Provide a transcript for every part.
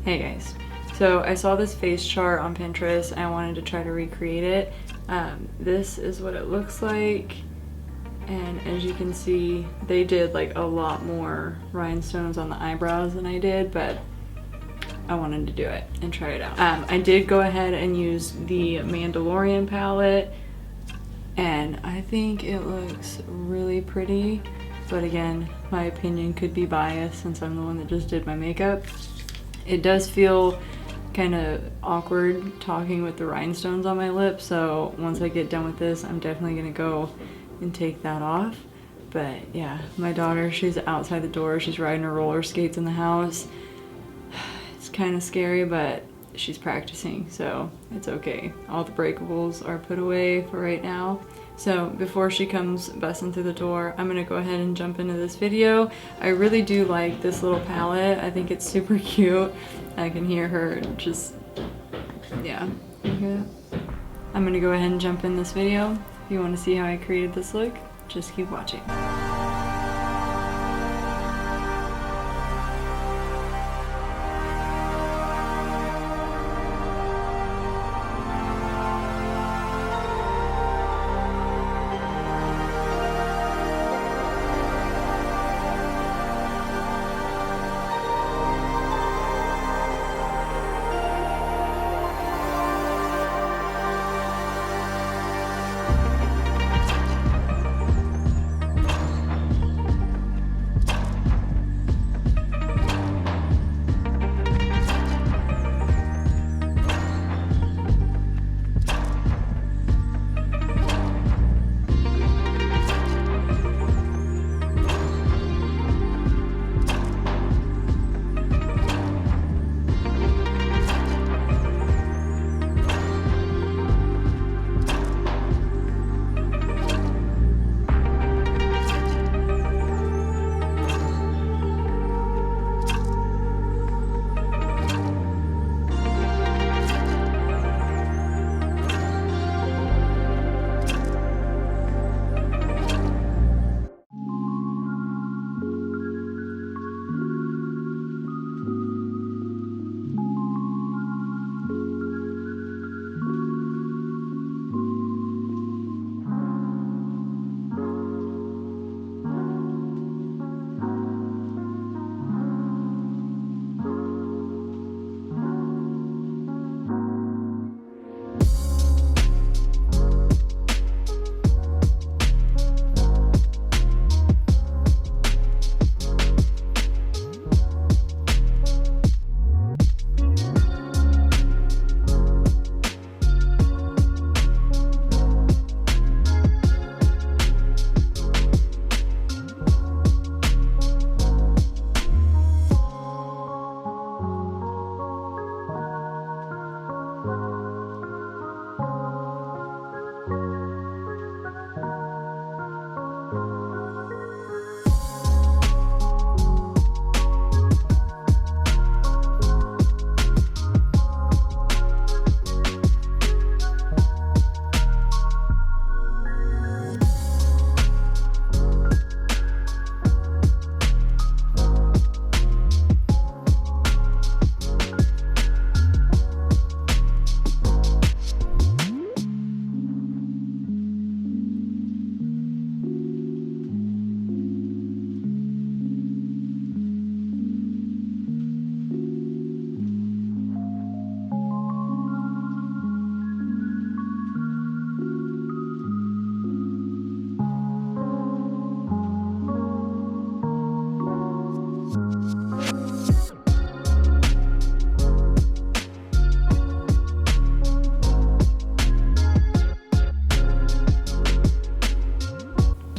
Hey guys, so I saw this face chart on Pinterest and I wanted to try to recreate it. This is what it looks like, and as you can see they did like a lot more rhinestones on the eyebrows than I did, but I wanted to do it and try it out. I did go ahead and use the Mandalorian palette and I think it looks really pretty, but again, my opinion could be biased since I'm the one that just did my makeup. It does feel kind of awkward talking with the rhinestones on my lips, so once I get done with this, I'm definitely gonna go and take that off. But yeah, my daughter, she's outside the door. She's riding her roller skates in the house. It's kind of scary, but she's practicing, so it's okay. All the breakables are put away for right now. So before she comes busting through the door, I'm gonna go ahead and jump into this video. I really do like this little palette. I think it's super cute. I can hear her just, yeah, you hear that? I'm gonna go ahead and jump in this video. If you wanna see how I created this look, just keep watching.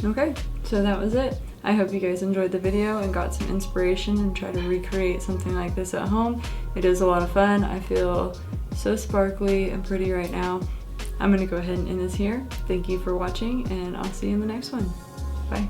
Okay, so that was it. I hope you guys enjoyed the video and got some inspiration and try to recreate something like this at home. It is a lot of fun. I feel so sparkly and pretty right now. I'm gonna go ahead and end this here. Thank you for watching and I'll see you in the next one. Bye.